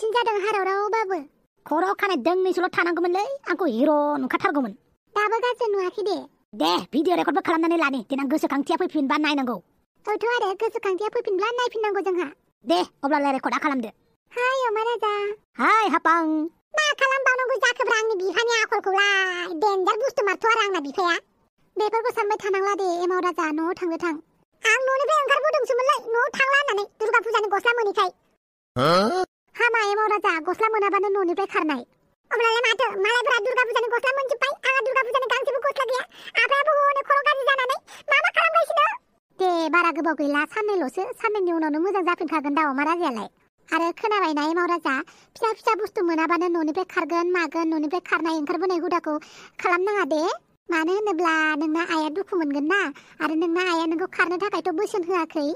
साबसिन जादों हारावरावबाबो। खर' खानाय दोंनैसोल' थानांगौमोनलै आंखौ हिर' नुखाथारगौमोन। दाबो गाज्रि नुवाखै दे भिडिअ रेकर्डबो खालामनानै लानि देनां गोसोखांथिया फैफिनबा नायनांगौ। औथ' आरो गोसोखांथिया फैफिनब्ला नायफिननांगौ जोंहा। दे अब्लालाय रेकर्डआ खालामदो। हाय अमा राजा। हाय हापां। मा खालामबावनांगौ जाखोब्रा आंनि बिफानि आखलखौलाय। देनजार बुस्थु मारथ' आरो आंना बिफाया। बेफोरखौ सानबाय थानांला दे एमाव राजा, न'आव थांनो थां। आं न'निफ्राय ओंखारबोदोंसोमोनलै न'आव थांला होननानै दुर्गा फुजानि गस्ला मोनैखाय। हामा एमाव राजा, गस्ला मोनाबानो न'निफ्राय खारनाय। अब्लालाय माथो मालायफोरा दुर्गा फुजानि गस्ला मोनजोब्बाय, आंहा दुर्गा फुजानि गांसेबो गस्ला गैया। आफायाबो हनै खर' गाज्रि जानानै मा खालामगासिनो? दे बारा गोबाव गैला, साननैल'सो। साननैनि उनावनो मोजां जाफिनखागोन दा अमा राजायालाय। आरो खोनाबायना एमाव राजा, फिसा फिसा बुस्थु मोनाबानो न'निफ्राय खारगोन मागोन, न'निफ्राय खारनाय ओंखारबोनाय हुदाखौ खालामनाङा दे। मानो होनोब्ला नोंना आइया दुखु मोनगोन ना। आरो नोंना आइया नोंखौ खारनो थाखायथ' बोसोन होआखै।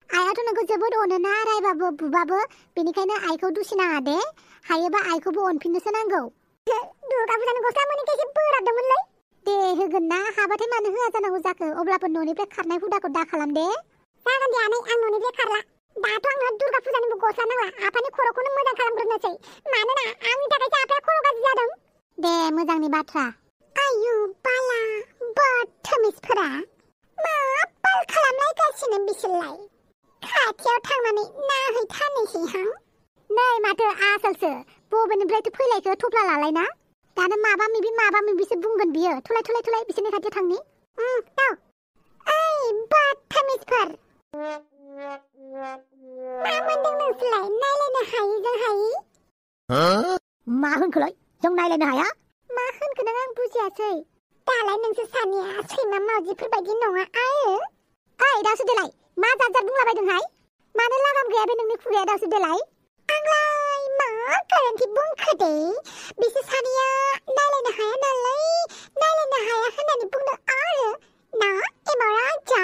आइयाथ' नोंखौ जोबोद अनोना, रायबाबो बुबाबो। बेनिखायनो आइखौ दुसिनाङा दे। हायोबा आइखौबो अनफिननोसो नांगौ। दुर्गा फुजानि गस्ला मोनैखायसो बोराबदोंमोनलै। दे होगोन ना, हाबाथाय मानो होआ जानांगौ जाखो। अब्लाबो न'निफ्राय खारनाय हुदाखौ दा खालाम दे। जागोन दे आनै, आं न'निफ्राय खारला। दाथ' आंनो दुर्गा फुजानिबो गस्ला नांला, आफानि खर'खौनो मोजां खालामग्रोनोसै। मानोना आंनि थाखायसो आफाया खर' गाज्रि जादों। दे मोजांनि बाथ्रा। आयु बाला, बदतमिसफोरा मा बाल खालामलायगासिनो बिसोरलाय। खाथियाव थांनानै नाहैथारनोसैहां। नै माथो आसोलसो, बबेनिफ्रायथो फैलायखो थफ्ला लालायना। दानो माबा मिबिसो बुंगोन बियो। थुलाय बिसोरनि खाथियाव थांनि। दाव। ओइ बदतमिसफोर, मा मोनदों नोंसोरलाय? नायलायनो हायि जों हायि। मा होनखोलाय? जों नायलायनो हाया? मा होनखो नों? आं बुजियासै। दालाय नोंसोर सानैया सैमा मावजिफोर बायदि नङा आरो? ओइ दावसो देलाय, मा जात बुंलाबायदोंहाय? मानो लागाम गैया बे नोंनि खुगाया दावसो देलाय? आंलाय मा गोरोन्थि बुंखो दे? बिसोर सानैया नायलायनो हाया नालाय नायलायनो हाया होननानै बुंदों आरो ना एमाव राजा?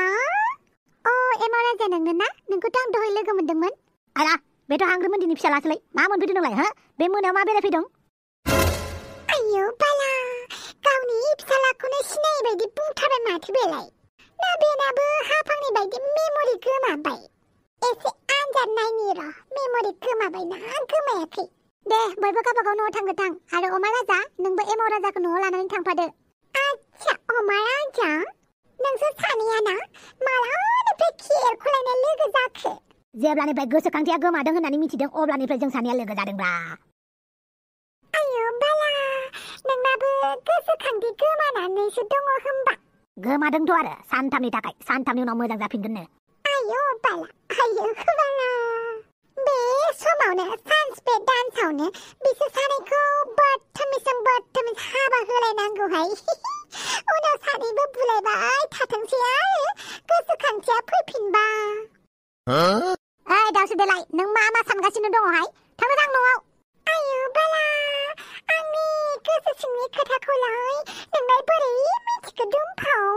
अ एमाव राजा नोंनो ना? नोंखौथ' आं दहाय लोगो मोनदोंमोन। आला, बेथ' हांग्रोमोनदिनि फिसालासोलै। मा मोनफैदों नोंलाय हो? बे मोनायाव मा बेरायफैदों? आयौ बाला, गावनि फिसालाखौनो सिनायै बायदि बुंथारबाय माथो बेलाय। ना बेनाबो हाफांनि बायदि मेम'रि गोमाबाय? एसे आनजाद नायनि र', मेम'रि गोमाबाय ना गोमायाखै। दे बयबो गावबागाव न'आव थां। आरो अमा राजा, नोंबो एमाव राजाखौ न'आव लानानै थांफादो। आच्छा अमा राजा, नोंसोर सानैया ना मालानिफ्राय खेरख'लायनाय लोगो जाखो? जेब्लानिफ्राय गोसोखांथिया गोमादों होननानै मिथिदों अब्लानिफ्राय जों सानैया लोगो जादोंब्रा। आयौ बाला, नोंनाबो गोसोखांथि गोमानानैसो दङ होमबा? गोमादोंथ' आरो सानथामनि थाखाय। सानथामनि उनाव मोजां जाफिनगोननो। आयौ बाला, आयौ बाला। बे समावनो सान्स बे डान्सआवनो बिसोर सानैखौ बदतमिस हाबा होलायनांगौहाय। उनाव सानैबो बुलायबाय थाथोंसै आरो गोसोखांथिया फैफिनबा। ओइ दावसो देलाय, नों मा सानगासिनो दङहाय? थांनो थां न'आव। आयौ बाला, आंनि गोसो सिंनि खोथाखौलाय नोंलाय बोरै मिथिखो दुमफाव?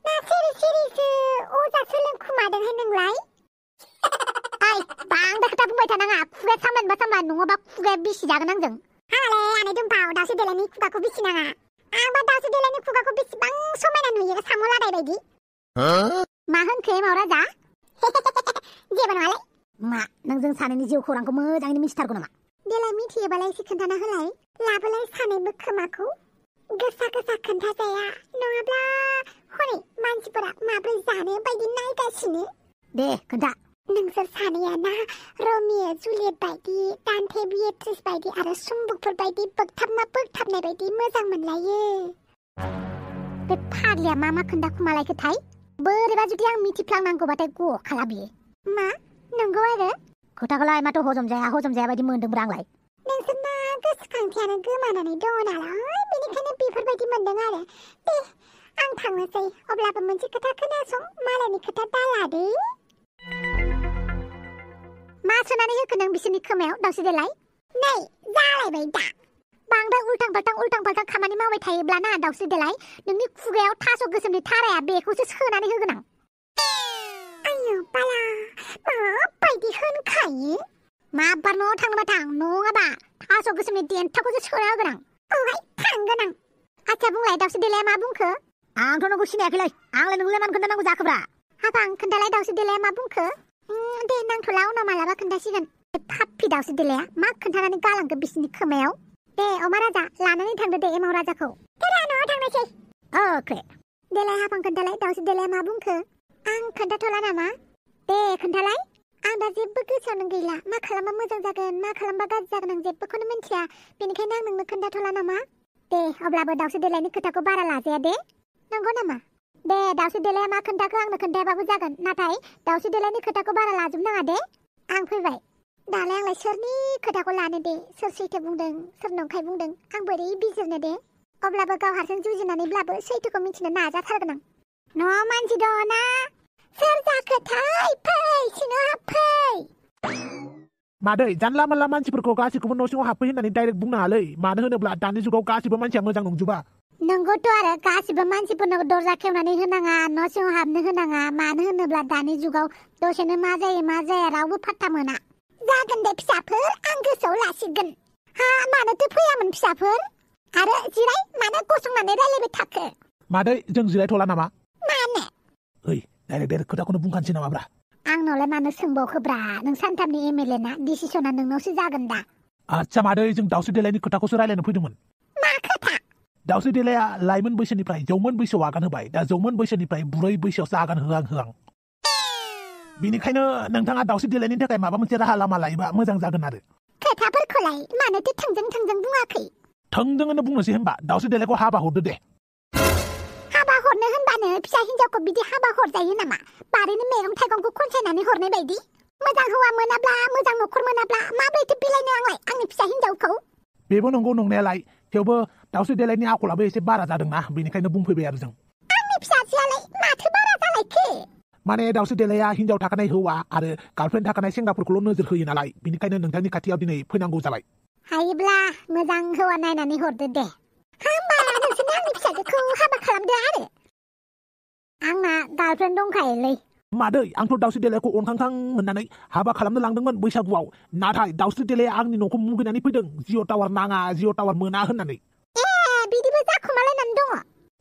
ना सिरि सिरिसो अजा सोलोंखुमादोंहाय नोंलाय? ओइ बांद्राय खोथा बुंबाय थानाङा। खुगाया सामलायनोबा नङाबा खुगाया बिसि जागोन आंजों। हालाय आनै दुमफाव, दावसो देलायनि खुगाखौ बिसिनाङा। आंबा दावसो देलायनि खुगाखौ बेसेबां समायना नुयो, साम' लादाय बायदि। मा होनखो एमाव राजा? जेबो नङालै। मा नोंजों सानैनि जिउ खौरांखौ मोजाङैनो मिथिथारगौ नामा? देलाय मिथियोबालाय एसे खोन्थाना होलाय। लाबोलाय सानैबो खोमाखौ। गोसा खोन्थाजाया, नङाब्ला हनै मानसिफोरा माब्रै जानो बायदि नायगासिनो। दे खोन्था। नोंसोर सानैया ना रमियो जुलियट बायदि, दान्थे बिएट्रिस बायदि आरो सुम्बुकफोर बायदि बोगथाबनाय बायदि मोजां मोनलायो। बे फाग्लिया मा खोन्थाखुमालायखोथाय? बोरैबा जुदि आं मिथिफ्लांनांगौबाथाय गखाला बियो। मा नंगौ आरो? खोथाखौलाय माथो हजम जाया बायदि मोनदोंब्रा आंलाय। नोंसोरना गोसोखांथियानो गोमानानै दङ नालाय, बेनिखायनो बेफोरबायदि मोनदों आरो। दे आं थांनोसै। अब्लाबो मोनसे खोथा खोनासं, मालायनि खोथा दालादे। मा सोनानै होखो नों बिसोरनि खोमायाव दावसो देलाय? नै जालायबाय दा। बांद्राय उल्टां फाल्टां खामानि मावबाय थायोब्लाना दावसो देलाय, नोंनि खुगायाव थास' गोसोमनि थाराया बेखौसो सोनानै होगोन आं। आयौ बाला, माबायदि होनखायो? माबार न'आव थांनोबा थां, नङाबा थास' गोसोमनि देन्थाखौसो सोना होगोन आं। औहाय थांगोन आं। आच्छा बुंलाय दावसो देलाया मा बुंखो? आंथ' नोंखौ सिनायाखैलै। आंलाय नोंलाय मानो खोन्थानांगौ जाखोब्रा? हाबां खोन्थालाय दावसो देलाया मा बुंखो? दे नांथ'ला, उनाव मालाबा खोन्थासिगोन। फाफि दावसो देलाया मा खोन्थानानै गालांखो बिसिनि खोमायाव दे अमा राजा लानानै थांदो दे एमाव राजाखौ थोरा न'आव थांनोसै अके देलाय हाफां खोन्थालाय दावसो देलाया मा बुंखो आं खोन्थाथ'ला नामा दे खोन्थालाय आं दा जेबो गोसोआवनो गैला मा खालामबा मोजां जागोन मा खालामबा गाज्रि जागोन आं जेबोखौनो मिन्थिया बेनिखायनो आं नोंनो खोन्थाथ'ला नामा दे अब्लाबो दावसो देलायनि खोथाखौ बारा लाजाया दे नंगौ नामा दे दावसो देलाया मा खोन्थाखो आंनो खोन्थायाबाबो जागोन नाथाय दावसो देलायनि खोथाखौ बारा लाजोबनाङा दे आं फैबाय दालाय आंलाय सोरनि खोथाखौ लानो दे सोर सैथो बुंदों सोर नंखाय बुंदों आं बोरै बिजिरनो दे अब्लाबो गाव हारसिं जुजिनानैब्लाबो सैथोखौ मिथिनो नाजाथारगोन आं न'आव मानसि दङ ना सोर जाखोथाय फै सिङाव हाबफै मादै जानला मानला मानसिफोरखौ गासिखौबो न' सिङाव हाबफै होननानै डाइरेक्ट बुंनो हालै मानो होनोब्ला दानि जुगाव गासिबो मानसिया मोजां नंजोबा नंगौथ' आरो गासिबो मानसिफोरनो दरजा खेवनानै होनाङा न' सिङाव हाबनो होनाङा मानो होनोब्ला दानि जुगाव दसेनो मा जायो मा जाया रावबो फात्ता मोना जागोन दे फिसाफोर आं गोसोआव लासिगोन हा मानोथो फैयामोन फिसाफोर आरो जिराय मानो गसंनानै रायलायबाय थाखो मादै जों जिरायथ'ला नामा मानो ओइ डाइरेक्ट खोथाखौनो बुंखानोसै नामाब्रा आंनावलाय मानो सोंबावखोब्रा नों सानथामनि एमएलए ना डिसिसना नोंनावसो जागोन दा आच्छा मादै जों दावस्रि देलायनि खोथाखौसो रायलायनो फैदोंमोन मा खोथा दावस्रि देलाया लाइमोन बैसोनिफ्राय जौमोन बैसोआव आगान होबाय दा जौमोन बैसोनिफ्राय बुरै बैसोआवसो आगान होहां बेनिखायनो नोंथाङा दावस्रि देलायनि थाखाय माबा मोनसे राहा लामा लायोबा मोजां जागोन आरो खोथाफोरखौलाय मानोथो थोंजों बुङाखै थोंजोंनो बुंनोसै होनबा दावस्रि देलायखौ हाबा हरदो दे हाबा हरनो होनबानो फिसा हिनजावखौ बिदि हाबा हरजायो नामा बारिनि मैगं थाइगंखौ खनसायनानै हरनाय बायदि मोजां हौवा मोनाब्ला मोजां न'खर मोनाब्ला माबोरैथो बिलाइनो आंलाय आंनि फिसा हिनजावखौ बेबो नंगौ नंनायालाय थेवबो दावस्रि देलायनि आखलाबो एसे बारा जादोंना बेनिखायनो बुंफैबाय आरो जों आंनि फिसाजोआलाय माथो बारा जालायखो माने दावस्रि देलाया हिनजाव थाखानाय हौवा आरो गार्लफ्रेन्ड थाखानाय सेंग्राफोरखौल' नोजोर होयो नालाय बेनिखायनो नोंथांनि खाथियाव दिनै फैनांगौ जाबाय हायोब्ला मोजां हौवा नायनानै हरदो दे होमबा नोंसोरनो आंनि फिसाजोखौ हाबा खालामदो आरो आंना गार्लफ्रेन्ड दंखायोलै मादै आंथ' दावस्रि देलायखौ अनखांखां मोननानै हाबा खालामनो लांदोंमोन बैसागुआव नाथाय दावस्रि देलाया आंनि न'खौ मुगैनानै फैदों जिअ टावार नाङा जिअ टावार मोना होननानै बिदिबो जाखुमालायनानै दङ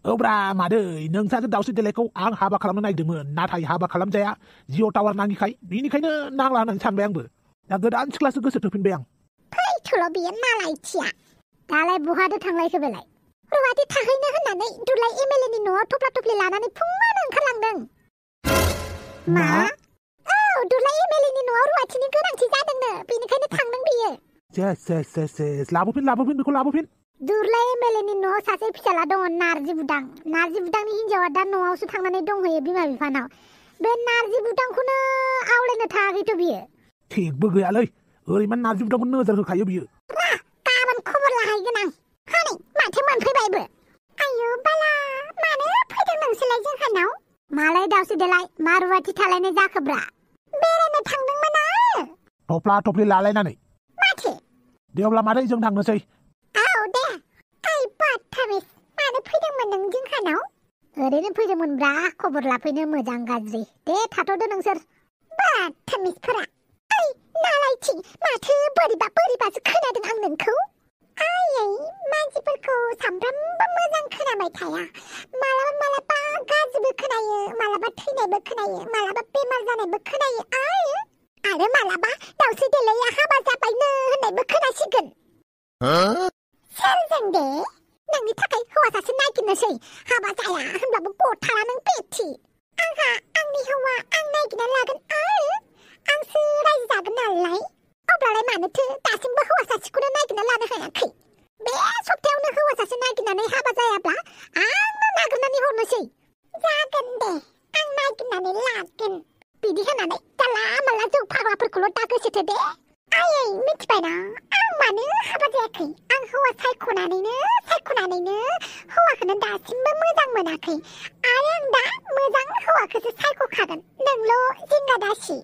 औब्रा मादै नोंसासो दावस्रि देलायखौ आं हाबा खालामनो नागिरदोंमोन नाथाय हाबा खालामजाया जिअ टावार नाङिखाय बेनिखायनो नांला होननानै सानबाय आंबो दा गोदान सिख्लासो गोसो थोफिनबाय आं फैथ'ल' बियो नालायथिया दालाय बहाथो थांलायखो बेलाय रुवाथि थाहैनो होननानै दुलाय एमएलएनि न'आव थफ्ला थफ्लि लानानै फुङावनो ओंखारलांदों मा औ दुलाय एमएलएनि न'आव रुवाथिनि गोनांथि जादोंनो बेनिखायनो थांदों बियो सेस लाबोफिन बेखौ लाबोफिन दुलाय एमएलएनि न'आव सासे फिसाला दङ नारजि बुदांनि हिनजावा दा न'आवसो थांनानै दंहैयो बिमा बिफानाव बे नारजि बुदांखौनो आवलायनो थाङाखैथ' बियो थिगबो गैयालै ओरैनो नारजि बुदांखौ नोजोर होखायो बियो गाबोन खबर लाहैगोन आं हनै माथो मोनफैबायबो आयु बाला मानो फैदों नोंसोरलाय जोंहानाव मालाय दावस्रि देलाय मा रुवाथि थालायनाय जाखोब्रा बेरायनो थांदोंमोन आं थफ्ला थफ्लि लालायनानै माथो दे अब्ला मादै जों थांनोसै औ दे ओइ बाथामिस मानो फैदोंमोन नों जोंहानाव ओरैनो फैदोंमोनब्रा खबर लाफैनो मोजां गाज्रि दे थाथ'दो नोंसोर बाथामिसफोरा ओइ नालायथि माथो बोरैबासो खोनादों आं नोंखौ आयै मानसिफोरखौ सामफ्रामबो मोजां खोनाबाय थाया मालाबा गाज्रिबो खोनायो मालाबा थैनायबो खोनायो मालाबा बेमार जानायबो खोनायो आरो मालाबा दावस्रि देलाया हाबा जाबायनो होननायबो खोनासिगोन सोरजों दे नोंनि थाखाय हौवा सासे नागिरनोसै हाबा जाया होनब्लाबो गथारा नों बेथि आंहा आंनि हौवा आं नागिरना लागोन आंसो रायजो जागोन नालाय अब्लालाय मानोथो दासिमबो हौवा सासेखौनो नागिरना लानो हायाखै बे सप्तायावनो हौवा सासे नागिरनानै हाबा जायाब्ला आंनो नागिरनानै हरनोसै जागोन दे आं नागिरनानै लागोन बिदि होननानै जाला माला जौ फाग्लाफोरखौल' दा गोसोथो दे आयै मिथिबायना आं मानो हाबा जायाखै आं हौवा सायख'नानैनो हौवाखौनो दासिमबो मोजां मोनाखै आरो आं दा मोजां हौवाखौसो सायख'खागोन नोंल' जिंगा दासि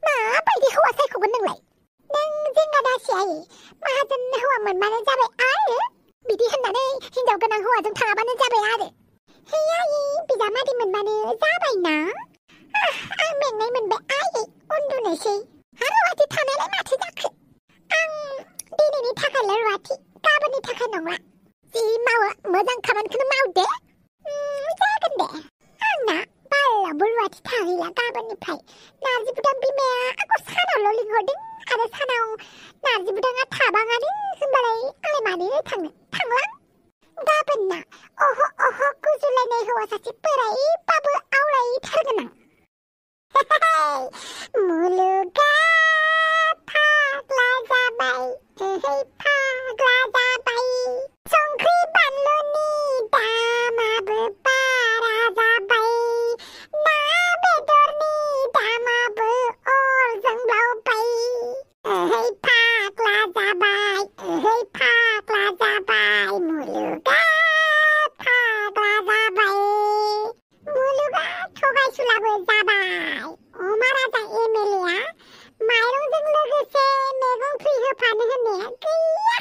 माबायदि हौवा सायख'गोन नोंलाय नों जिंगा दासि आयै माहाजोन हौवा मोनबानो जाबाय आरो बिदि होननानै हिनजाव गोनां हौवाजों थाङाबानो जाबाय आरो हे आयै बिजामादै मोनबानो जाबायना आं मेंनाय मोनबाय आयै उन्दुनोसै रुवाथि थानायलाय माथो जाखो आं दिनैनि थाखायलाय रुवाथि गाबोननि थाखाय नंला जि मावो मोजां खामानिखौनो मावदे जागोन दे आंना बालावबो रुवाथि थाहैला गैला गाबोननिफ्राय नारजि बुदां बिमाया आंखौ सानावल' लिंहरदों आरो सानाव नारजि बुदाङा थाबाङानो होनबालाय आंलाय मानो थांनो थांलां गाबोनना अह गुजुलायनाय हौवा सासे बोरायबाबो आवलायथारगोन आं मुलुगा फाग्ला जाबाय फाग्ला जाबाय संख्रि बानलुनि दामाबो बारा जाबाय ना बेदरनि दामाबो अरजों ब्लावबाय फाग्ला जाबाय फाग्ला जाबाय मुलुगा फाग्ला जाबाय मुलुगा थगायसुलाबो जाबाय अमा राजा एमएलएआ माइरंजों लोगोसे मैगं फ्रि होफानो होननाया गैया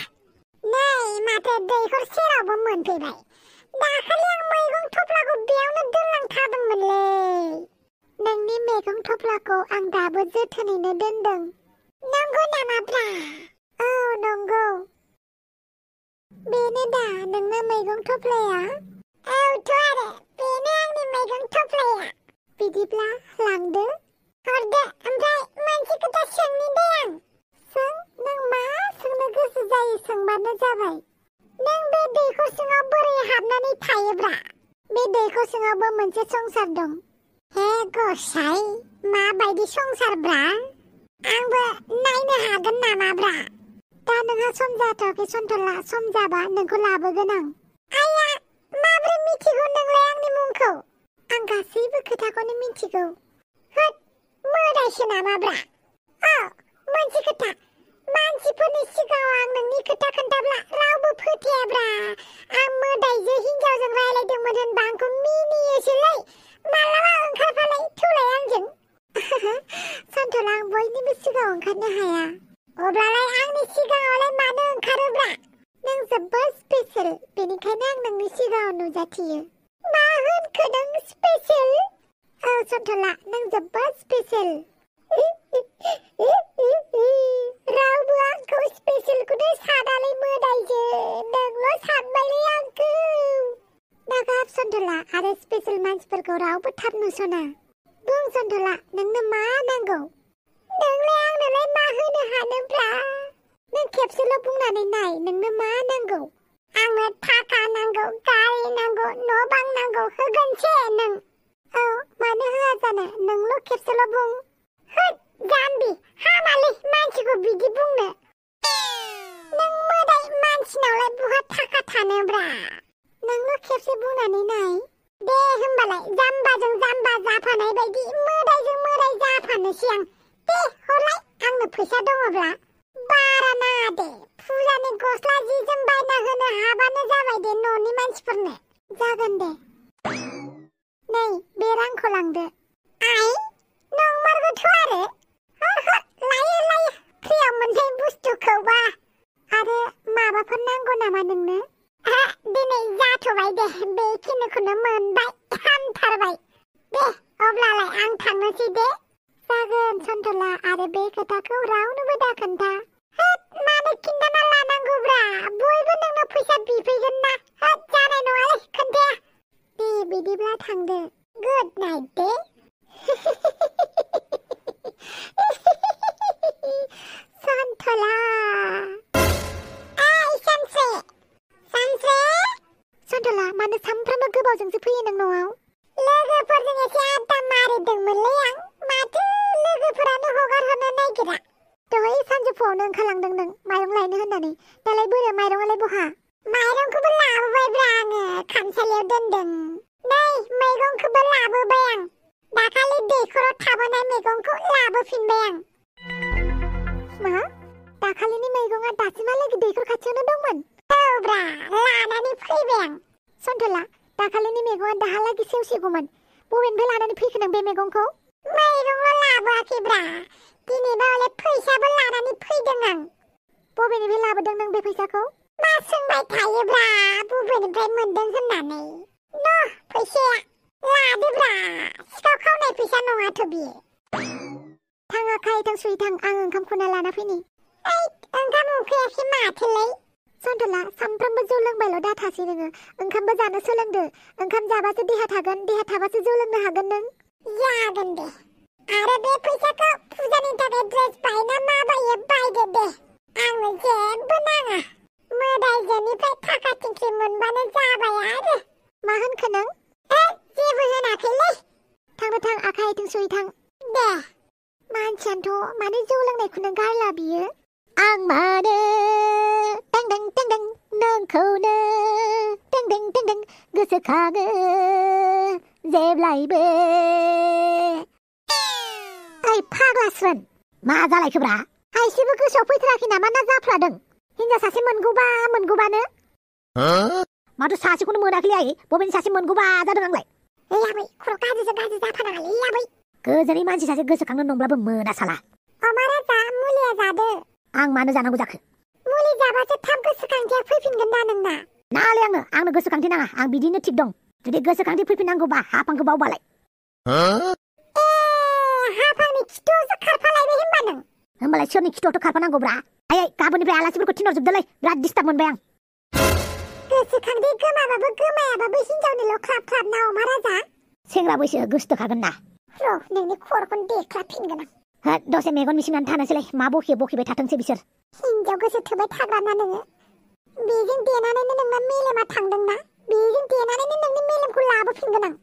नै माथो दैखर सेरावबो मोनफैबाय दाखालि आं मैगं थफ्लाखौ बेयावनो दोनलांथारदोंमोनलै नोंनि मैगं थफ्लाखौ आं दाबो जोथोनैनो दोनदों नंगौ नामाब्रा औ नंगौ बेनो दा नोंना मैगं थफ्लाया औथ' आरो बेनो आंनि मैगं थफ्लाया बिदिब्ला लांदो हरदो ओमफ्राय मोनसे खोथा सोंनि दे आं सों नों मा सोंनो गोसो जायो सोंबानो जाबाय नों बे दैखर सिङाव बोरै हाबनानै थायोब्रा बे दैखर सिङावबो मोनसे संसार दं हे गसाइ माबायदि संसारब्रा आंबो नायनो हागोन नामाब्रा दा नोंहा सम जाथ'आखै सन्थला सम जाबा नोंखौ लाबोगोन आं आया माब्रै मिथिगौ नोंलाय आंनि मुंखौ आं गासैबो खोथाखौनो मिथिगौ होद मोदायसो नामाब्रा मोनसे खोथा मानसिफोरनि सिगाङाव आं नोंनि खोथा खोन्थाब्ला रावबो फोथायाब्रा आं मोदायजो हिनजावजों रायलायदोंमोन होनबा आंखौ मिनियोसोलै मालाबा ओंखारफालाय थौलाय आंजों सन्थला आं बयनिबो सिगाङाव ओंखारनो हाया अब्लालाय आंनि सिगाङावलाय मानो ओंखारोब्रा नों जोबोद स्पेशल बेनिखायनो आं नोंनि सिगाङाव नुजाथियो मा होनखो नों स्पेशल औ सन्थला नों जोबोद स्पेशल रावबो आंखौ स्पेशलखौनो सानालै मोदायजो नोंल' सानबायलै आंखौ दागाब सन्थला आरो स्पेशल मानसिफोरखौ रावबो थाब नुसना बुं सन्थला नोंनो मा नांगौ नोंलाय आंनोलाय मा होनो हानोब्रा नों खेबसेल' बुंनानै नाय नोंनो मा नांगौ आंनो थाखा नांगौ गारि नांगौ न' बां नांगौ होगोनसै नों औ मानो होआ जानो नोंल' खेबसेल' बुं होद जाम्बि हामालै मानसिखौ बिदि बुंनो नों मोदाय मानसिनावलाय बहा थाखा थानोब्रा नोंल' खेबसे बुंनानै नाय दे होमबालाय जाम्बाजों जाम्बा जाफानाय बायदि मोदायजों मोदाय जाफानोसै आं दे हरलाय आंनो फैसा दङब्ला बारा नाङा दे फुजानि गस्ला जि जोम बायना होनो हाबानो जाबाय दे न'नि मानसिफोरनो जागोन दे नै बे रांखौ लांदो आइ नंमारगौथ' आरो लायो फ्रियाव मोननाय बुस्थुखौबा आरो माबाफोर नांगौ नामा नोंनो दिनै जाथ'बाय दे बेखिनिखौनो मोनबाय हामथारबाय दे अब्लालाय आं थांनोसै दे जागोन सन्थला आरो बे खोथाखौ रावनोबो दाखोन्था मानो खिन्थाना लानांगौब्रा बयबो नोंनो फैसा बिफैगोन ना जानाय नङालै खोन्थाया दे बिदिब्ला थांदो गुड नाइट दे सन्थला सानसे सन्थला मानो सानफ्रामबो गोबावजोंसो फैयो नों न'आव लोगोफोरजों एसे आड्डा मारिदोंमोनलै आं माथो लोगोफोरानो हगार हरनो नागिरा दहाय सानजौफुआवनो ओंखारलांदों नों माइरं लायनो होननानै दालाय बोरो माइरंआलाय बहा माइरंखौबो लाबोबायब्रा आङो खामसालियाव दोनदों नै मैगंखौबो लाबोबाय आं दाखालि दैखराव थाबोनाय मैगंखौ लाबोफिनबाय आं मा दाखालिनि मैगंआ दासिमहालागै दैखर खाथियावनो दंमोन औब्रा लानानै फैबाय आं सन्थला दाखालिनि मैगंआ दाहालागै सेवसिगौमोन बबेनिफ्राय लानानै फैखो नों बे मैगंखौ मैगंल' लाबोआखैब्रा दिनैबा हले फैसाबो लानानै फैदों आं बबेनिफ्राय लाबोदों नों बे फैसाखौ मा सोंबाय थायोब्रा बबेनिफ्राय मोनदों होननानै न' फैसाया लादोब्रा सिखाव खावनाय फैसा नङाथ' बियो थाङा खायथां सुइथां आं ओंखामखौनो लाना फैनि ओंखाम उखैयाखै माथोलै सन्थला सानफ्रामबो जौ लोंबायल' दाथासै नोङो ओंखामबो जानो सोलोंदो ओंखाम जाबासो देहा थागोन देहा थाबासो जौ लोंनो हागोन नों जागोन दे आरो बे फैसाखौ फुजानि थाखाय ड्रेस बायना माबायो बायदो दे आंनो जेबो नाङा मोदायजोनिफ्राय थाखा थिंख्लि मोनबानो जाबाय आरो मा होनखो नों जेबो होनाखैलै थांनो थां आखाइ आथिं सुयै थां दे मानसियानोथ' मानो जौ लोंनायखौनो गारला बियो आं मानो टें टें टें टें नोंखौनो टें टें टें टें गोसोखाङो जेब्लायबो ओइ फाग्लासोन मा जालायखोब्रा आइसेबो गोसोआव फैथाराखै नामा ना जाफ्लादों हिनजाव सासे मोनगौबानो माथो सासेखौनो मोनाखैलै आइ बबेनि सासे मोनगौबा जादों आंलाय आबै खर' गाज्रिजों गाज्रि जाफानाङालै आबै गोजोनै मानसि सासे गोसोखांनो नंब्लाबो मोना साला अमारा जा मुलिया जादो आं मानो जानांगौ जाखो मुलि जाबासो थाब गोसोखांथिया फैफिनगोन ना नोंना नालाय आंनो गोसोखांथि नाङा आं बिदिनो थिग दं जुदि गोसोखांथि फैफिननांगौबा हाफांखौ बावबालाय हाफांनि खिथुआवसो खारफालायबाय होनबा नों होमबालाय सोरनि खिथुआवथ' खारफानांगौब्रा आइ गाबोननिफ्राय आलासिफोरखौ थिनहरजोबदोलै बिराद डिस्टार्ब मोनबाय आं गोसोखांथि गोमाबाबो गोमायाबाबो हिनजावनिल' ख्लाब ख्लाब ना अमा राजा सेंग्रा बैसो गोसोखागोन ना र' नोंनि खर'खौनो देख्लाबफिनगोन आं दसे मेगन मिसिमनानै थानोसैलै मा बखिबाय थाथोंसै बिसोर हिनजाव गोसो थोबाय थाग्राना नोङो बेजों देनानैनो नोंना मेलेमा थांदोंना बेजों देनानैनो नोंनि मेलेमखौ लाबोफिनगोन आं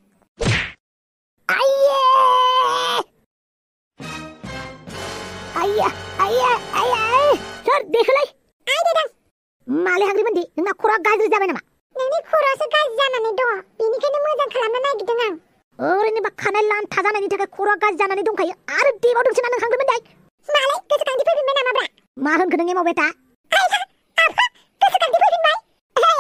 सोर देखोलै आइदेदां माले हांग्रिमोनदि नोंना खर'आ गाज्रि जाबाय नामा नोंनि खर'आसो गाज्रि जानानै दङ बेनिखायनो मोजां खालामनो नागिरदों आं ओरैनोबा खानाय लान्था जानायनि थाखाय खर'आ गाज्रि जानानै दंखायो आरो देबावदोंसो ना नों हांग्रिमोनदि मालाय गोसोखांथि फैफिनबाय नामाब्रा मा होनखो नों एमाव बेटा आफा गोसोखांथि फैफिनबाय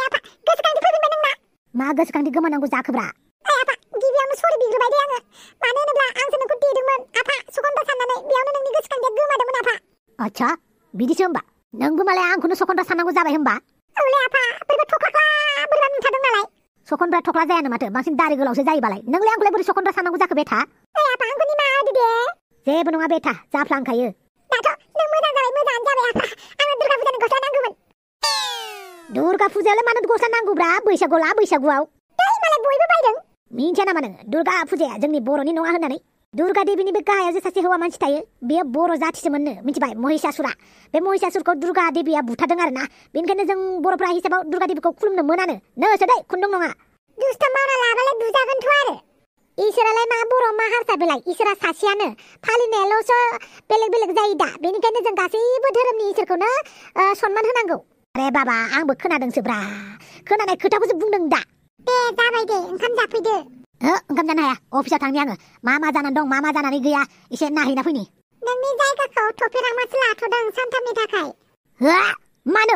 आफा गोसोखांथि फैफिनबाय नोंना मा गोसोखांथि गोमानांगौ जाखोब्रा आफा गिबियावनो सरि बिग्रोबाय दे आङो मानो होनोब्ला आंसो नोंखौ देदोंमोन आफा सुगन्धा साननानै बेयावनो नोंनि गोसोखांथिया गोमादोंमोन आफा आच्छा बिदिसो होमबा नोंबो मालाय आंखौनो सखन्था साननांगौ जाबाय होमबा औलै आफा बोरैबा थख्ला बोरैबा नुथारदों नालाय सखनफ्रा थख्ला जायानो माथो बांसिन दारि गोलावसो जायोबालाय नोंलाय आंखौलाय बोरै सखन्था साननांगौ जाखो बेटा आफा आंखौ निमाहा होदो दे जेबो नङा बेटा जाफ्लांखायो दाथ' नों मोजां जाबाय मोजाङानो जाबाय आफा आंनो दुर्गा फुजानि गस्ला नांगौमोन दुर्गा फुजायालाय मानो गस्ला नांगौब्रा बैसागुआव मालाय बयबो बायदों मिन्थिया नामा नोङो दुर्गा फुजाया जोंनि बर'नि नङा होननानै दुर्गा देवीनि बे गाहायाव जे सासे हौवा मानसि थायो बेयो बर' जाथिसोमोननो मिथिबाय महिषासुरा बे महिषासुरखौ दुर्गा देवीया बुथारदों आरोना बेनिखायनो जों बर'फ्रा हिसाबाव दुर्गा देवीखौ खुलुमनो मोनानो नोसो दै खुन्दुं नङा दुस्थ मावना लाबालाय बुजागोनथ' आरो इसोरालाय मा बर' मा हारसा बेलाय इसोरा सासेयानो फालिनायाल'सो बेलेग जायो दा बेनिखायनो जों गासैबो धोरोमनि इसोरखौनो सनमान होनांगौ आरे बाबा आंबो खोनादोंसोब्रा खोनानाय खोथाखौसो बुंदों दा दे जाबाय दे ओंखाम जाफैदो ओंखाम जानो हाया अफिसाव थांनि आङो मा जानानै दं मा जानानै गैया एसे नायहैना फैनि नोंनि जायगाखौ थफिरांमासो लाथ'दों सानथामनि थाखाय मानो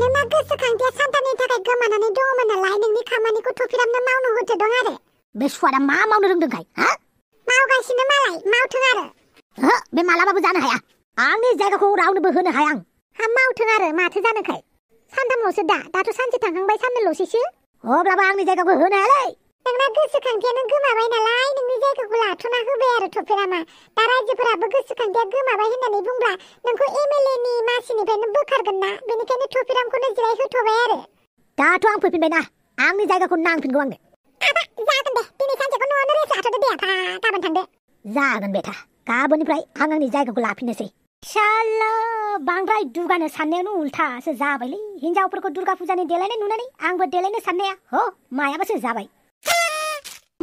नोंना गोसोखांथिया सानथामनि थाखाय गोमानानै दङमोन नालाय नोंनि खामानिखौ थफिरांनो मावनो होथ'दों आरो बे सुवादा मा मावनो रोंदोंखाय मावगासिनो मालाय मावथों आरो बे मालाबाबो जानो हाया आंनि जायगाखौ रावनोबो होनो हाया आं मावथों आरो माथो जानोखाय सानथामल'सो दाथ' सानसे थांखांबाय साननैल'सैसो अब्लाबो आंनि जायगाखौ होनो हायालै नोंना गोसोखांथियानो गोमाबाय नालाय नोंनि जायगाखौ लाथ'ना होबाय आरो थफिरामा दा रायजोफोराबो गोसोखांथिया गोमाबाय होननानै बुंब्ला नोंखौ एमएलएनि मासिनिफ्रायनो बोखारगोन ना बेनिखायनो थफिरामखौनो जिराय होथ'बाय आरो दाथ' आं फैफिनबायना आंनि जायगाखौ नांफिनगौ आंनो जागोन दे दिनै सानसेखौ न'आवनो रेस्ट लाथ'दो दे आफा गाबोन थांदो जागोन बेटा गाबोननिफ्राय आं आंनि जायगाखौ लाफिननोसै शाला बांद्राय दुगानो साननायानो उल्थासो जाबायलै हिनजावफोरखौ दुर्गा फुजानि देलायनाय नुनानै आंबो देलायनो साननाया मायाबासो जाबाय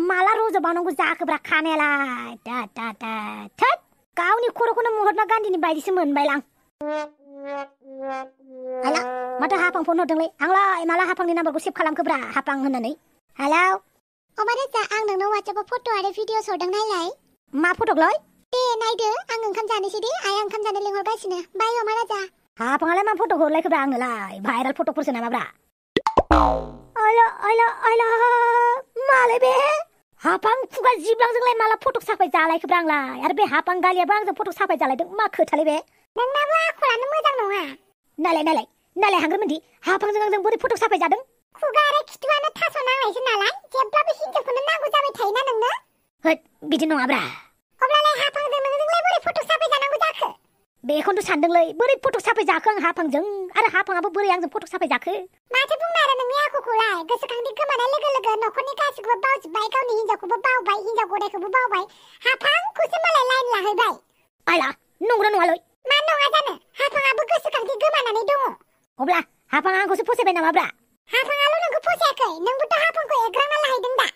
माला रज'बावनांगौ जाखोब्रा खानायालाय थोद गावनि खर'खौनो महात्मा गान्धीनि बायदिसो मोनबायलां आइला माथो हाफां फन हरदोंलै आंलाय माला हाफांनि नाम्बारखौ सेभ खालामखोब्रा हाफां होननानै हेलौ अमाराजा आं नोंनाव वाट्सएपआव फट' आरो भिडिअ हरदों नायलाय मा फट'लै दे नायदो आं ओंखाम जानोसै दे आइया ओंखाम जानो लिंहरगासिनो बाय अमाराजा हाफाङालाय मा फट' हरलायखोब्रा आंनोलाय भाइरेल फट'फोरसो नामाब्रा आइला मालाय बे हाफां खुगा जिब्लांजोंलाय माला फटक साफाय जालायखोब्रा आंलाय आरो बे हाफां गालियाबो आंजों फटक साफाय जालायदों मा खोथालै बे नोंनाबो आखलानो मोजां नङा नालाय हांग्रोमोनदि हाफांजों आंजों बोरै फटक साफाय जादों खुगा आरो खिथुआनो थास' नांनायसो नालाय जेब्लाबो हिनजावखौनो नांगौ जाबाय थायोना नोंनो बिदि नङाब्रा अब्लालाय हाफांजों नोंजोंलाय बोरै फटक साफाय जानांगौ जाखो बेखौनोथ' सानदोंलै बोरै फटक साफायजाखो आं हाफांजों आरो हाफाङाबो बोरै आंजों फटक साफायजाखो माथो बुंनो आरो नोंनि आखुखौलाय गोसोखांथि गोमानाय लोगो लोगो न'खरनि गासिखौबो बावजोब्बाय गावनि हिनजावखौबो बावबाय हिनजाव गदायखौबो बावबाय हाफांखौसो मालाय लाइन लाहैबाय आइला नंगौना नङालै मा नङा जानो हाफाङाबो गोसोखांथि गोमानानै दङ अब्ला हाफाङा आंखौसो फसायबाय नामाब्रा हाफाङाल' नोंखौ फसायाखै नोंबोथ' हाफांखौ एग्रांना लाहैदों दा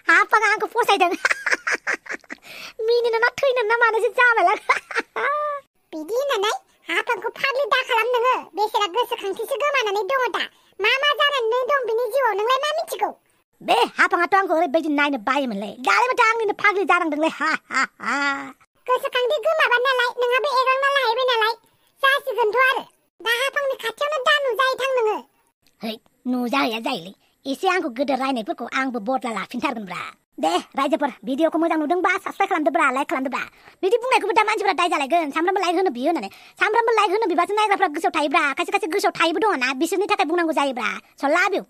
हाफाङा आंखौ फसायदों मिनिनो ना थैनो ना मानोसो जाबायलां बिदि होननानै हाफांखौ फाग्लि दा खालाम नोङो बेसेरा गोसोखांथिसो गोमानानै दङ दा मा जानानै दं बिनि जिउआव नोंलाय मा मिथिगौ बे हाफाङाथ' आंखौ ओरैबायदि नायनो बायोमोनलै दालाय माथो आंनिनो फाग्लि जानांदोंलै हा गोसोखांथि गोमाबा नालाय नोंहाबो एग्रांना लाहैबाय नालाय जासिगोनथ' आरो दा हाफांनि खाथियावनो दा नुजाहैथां नोङो है नुजाहैया जायोलै एसे आंखौ गोदो रायनायफोरखौ आंबो बदला लाफिनथारगोनब्रा दे रायजोफोर भिडिअखौ मोजां नुदोंबा साबस्क्राइब खालामदोब्रा लाइक खालामदोब्रा बिदि बुंनायखौबो दा मानसिफोरा दाय जालायगोन सामफ्रामबो लाइक होनो बियो होननानै सामफ्रामबो लाइक होनो बिबासो नायग्राफ्रा गोसोआव थायोब्रा खायसे गोसोआव थायोबो दङ ना बिसोरनि थाखाय बुंनांगौ जायोब्रा स' लाभ इउ